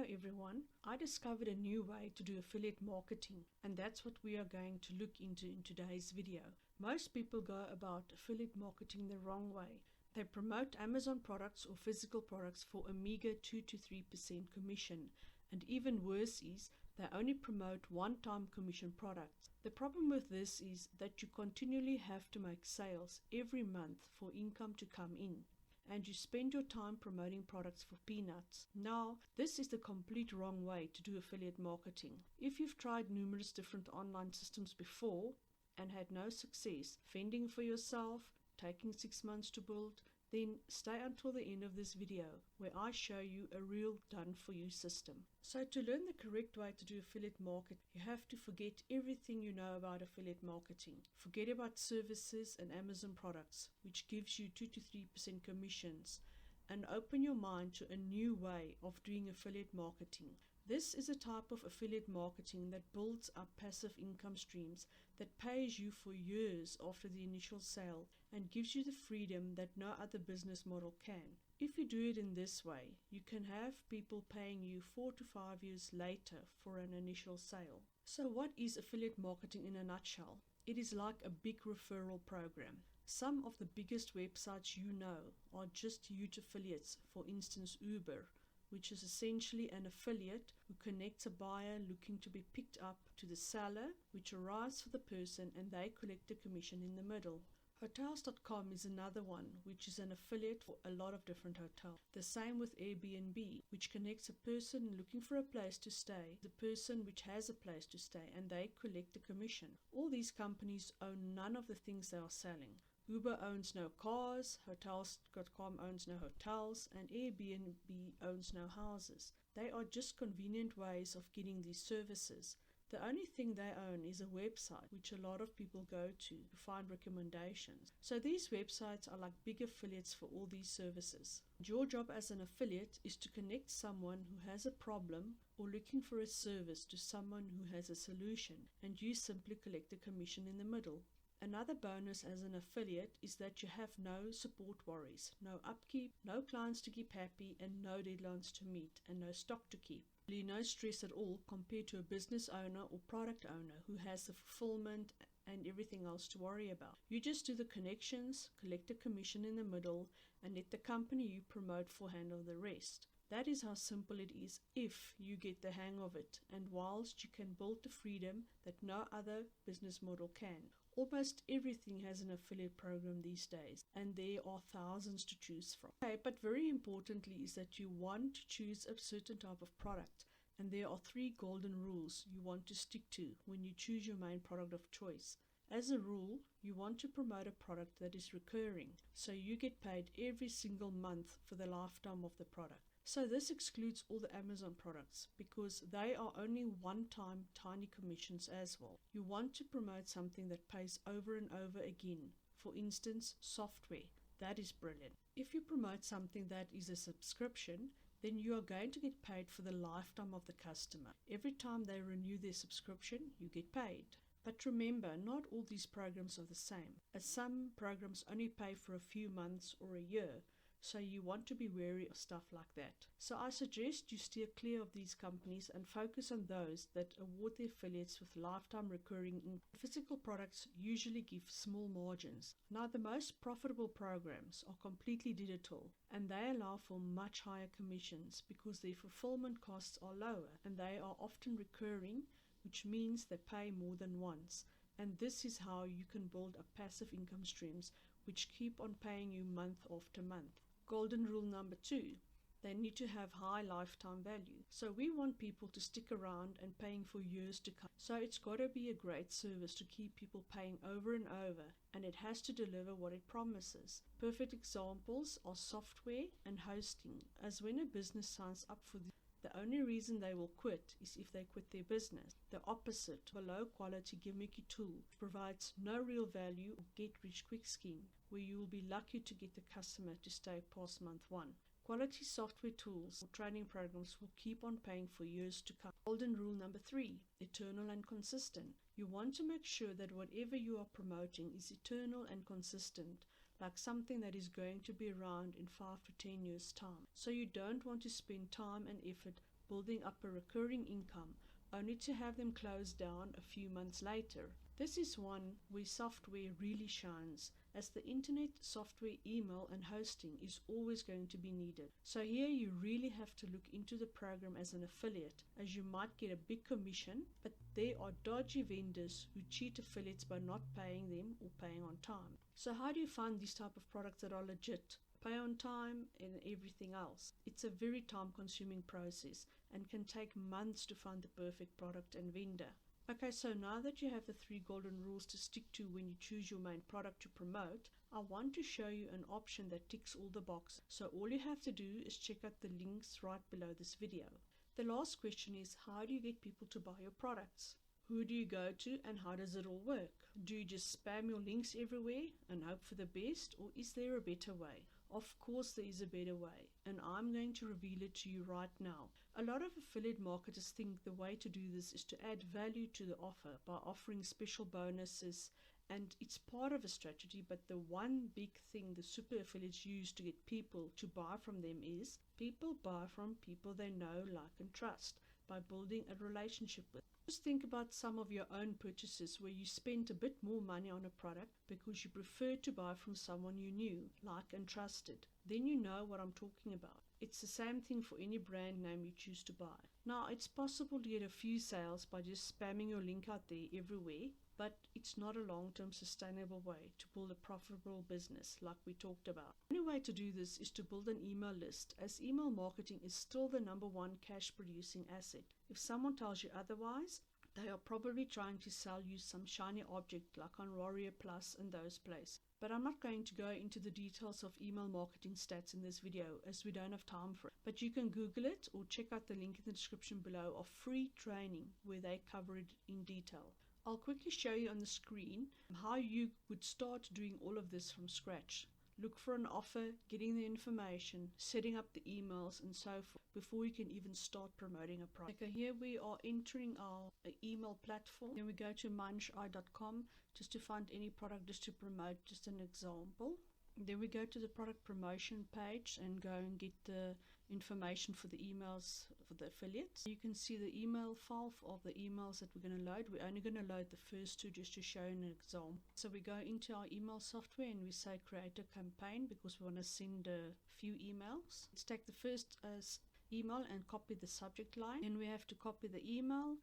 Hello everyone, I discovered a new way to do affiliate marketing, and that's what we are going to look into in today's video. Most people go about affiliate marketing the wrong way. They promote Amazon products or physical products for a meager 2 to 3% commission, and even worse is they only promote one-time commission products. The problem with this is that you continually have to make sales every month for income to come in, and you spend your time promoting products for peanuts. Now, this is the complete wrong way to do affiliate marketing. If you've tried numerous different online systems before and had no success fending for yourself, taking 6 months to build, then stay until the end of this video where I show you a real done-for-you system. So to learn the correct way to do affiliate marketing, you have to forget everything you know about affiliate marketing. Forget about services and Amazon products, which gives you 2 to 3% commissions, and open your mind to a new way of doing affiliate marketing. This is a type of affiliate marketing that builds up passive income streams that pays you for years after the initial sale and gives you the freedom that no other business model can. If you do it in this way, you can have people paying you 4 to 5 years later for an initial sale. So what is affiliate marketing in a nutshell? It is like a big referral program. Some of the biggest websites you know are just huge affiliates, for instance Uber, which is essentially an affiliate who connects a buyer looking to be picked up to the seller, which arrives for the person and they collect a commission in the middle. Hotels.com is another one, which is an affiliate for a lot of different hotels. The same with Airbnb, which connects a person looking for a place to stay, the person which has a place to stay, and they collect a commission. All these companies own none of the things they are selling. Uber owns no cars, Hotels.com owns no hotels, and Airbnb owns no houses. They are just convenient ways of getting these services. The only thing they own is a website, which a lot of people go to find recommendations. So these websites are like big affiliates for all these services. Your job as an affiliate is to connect someone who has a problem or looking for a service to someone who has a solution, and you simply collect a commission in the middle. Another bonus as an affiliate is that you have no support worries, no upkeep, no clients to keep happy, and no deadlines to meet, and no stock to keep. Really no stress at all compared to a business owner or product owner who has the fulfillment and everything else to worry about. You just do the connections, collect a commission in the middle, and let the company you promote for handle the rest. That is how simple it is if you get the hang of it, and whilst you can build the freedom that no other business model can. Almost everything has an affiliate program these days, and there are thousands to choose from. Okay, but very importantly is that you want to choose a certain type of product, and there are 3 golden rules you want to stick to when you choose your main product of choice. As a rule, you want to promote a product that is recurring, so you get paid every single month for the lifetime of the product. So this excludes all the Amazon products because they are only one-time tiny commissions as well. You want to promote something that pays over and over again. For instance, software. That is brilliant. If you promote something that is a subscription, then you are going to get paid for the lifetime of the customer. Every time they renew their subscription, you get paid. But remember, not all these programs are the same, as some programs only pay for a few months or a year. So you want to be wary of stuff like that. So I suggest you steer clear of these companies and focus on those that award their affiliates with lifetime recurring income. Physical products usually give small margins. Now the most profitable programs are completely digital, and they allow for much higher commissions because their fulfillment costs are lower and they are often recurring, which means they pay more than once. And this is how you can build up passive income streams which keep on paying you month after month. Golden rule number 2, they need to have high lifetime value. So we want people to stick around and paying for years to come. So it's got to be a great service to keep people paying over and over, and it has to deliver what it promises. Perfect examples are software and hosting, as when a business signs up for the only reason they will quit is if they quit their business. The opposite, a low quality gimmicky tool provides no real value or get rich quick scheme where you will be lucky to get the customer to stay past month 1. Quality software tools or training programs will keep on paying for years to come. Golden rule number 3, eternal and consistent. You want to make sure that whatever you are promoting is eternal and consistent, like something that is going to be around in 5 to 10 years time. So you don't want to spend time and effort building up a recurring income, only to have them close down a few months later. This is one where software really shines, as the internet, software, email and hosting is always going to be needed. So here you really have to look into the program as an affiliate, as you might get a big commission, but there are dodgy vendors who cheat affiliates by not paying them or paying on time. So how do you find these type of products that are legit, pay on time and everything else? It's a very time-consuming process and can take months to find the perfect product and vendor. Okay, so now that you have the 3 golden rules to stick to when you choose your main product to promote, I want to show you an option that ticks all the boxes. So all you have to do is check out the links right below this video. The last question is, how do you get people to buy your products? Who do you go to and how does it all work? Do you just spam your links everywhere and hope for the best, or is there a better way? Of course there is a better way, and I'm going to reveal it to you right now. A lot of affiliate marketers think the way to do this is to add value to the offer by offering special bonuses, and it's part of a strategy, but the one big thing the super affiliates use to get people to buy from them is people buy from people they know, like and trust by building a relationship with. Just think about some of your own purchases where you spent a bit more money on a product because you preferred to buy from someone you knew, like and trusted. Then you know what I'm talking about. It's the same thing for any brand name you choose to buy. Now, it's possible to get a few sales by just spamming your link out there everywhere, but it's not a long-term sustainable way to build a profitable business like we talked about. The only way to do this is to build an email list, as email marketing is still the #1 cash-producing asset. If someone tells you otherwise, they are probably trying to sell you some shiny object like on Warrior Plus and those places. But I'm not going to go into the details of email marketing stats in this video, as we don't have time for it. But you can Google it or check out the link in the description below of free training where they cover it in detail. I'll quickly show you on the screen how you would start doing all of this from scratch. Look for an offer, getting the information, setting up the emails and so forth before you can even start promoting a product. Okay, here we are entering our email platform. Then we go to muncheye.com just to find any product just to promote, just an example. Then we go to the product promotion page and go and get the information for the emails for the affiliates. You can see the email file of the emails that we're going to load. We're only going to load the first 2 just to show an example. So we go into our email software and we say create a campaign because we want to send a few emails. Let's take the first email and copy the subject line. Then we have to copy the email,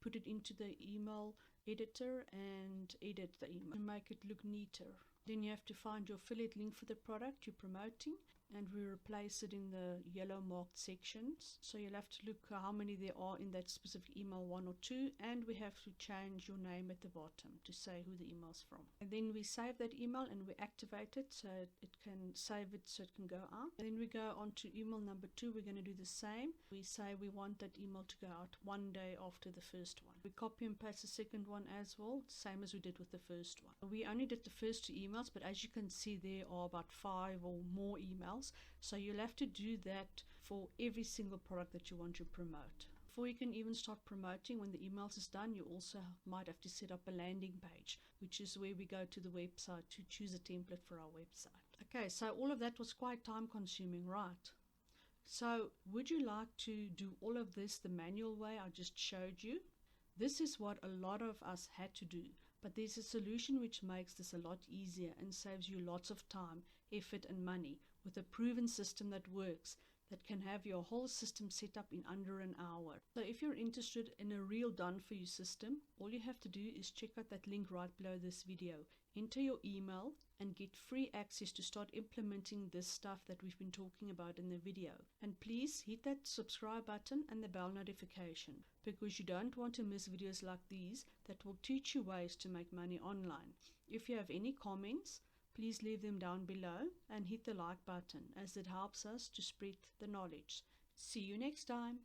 put it into the email editor and edit the email and make it look neater. Then you have to find your affiliate link for the product you're promoting, and we replace it in the yellow marked sections. So you'll have to look how many there are in that specific email, 1 or 2, and we have to change your name at the bottom to say who the email's from. And then we save that email and we activate it so it can save it so it can go out. And then we go on to email number 2. We're going to do the same. We say we want that email to go out 1 day after the first one. We copy and paste the second one as well, same as we did with the first one. We only did the first 2 emails, but as you can see there are about 5 or more emails. So you'll have to do that for every single product that you want to promote. Before you can even start promoting, when the emails is done, you also might have to set up a landing page, which is where we go to the website to choose a template for our website. Okay, so all of that was quite time consuming, right? So would you like to do all of this the manual way I just showed you? This is what a lot of us had to do, but there's a solution which makes this a lot easier and saves you lots of time, effort and money, with a proven system that works, that can have your whole system set up in under an hour. So if you're interested in a real done-for-you system, all you have to do is check out that link right below this video. Enter your email and get free access to start implementing this stuff that we've been talking about in the video. And please hit that subscribe button and the bell notification, because you don't want to miss videos like these that will teach you ways to make money online. If you have any comments, please leave them down below and hit the like button, as it helps us to spread the knowledge. See you next time.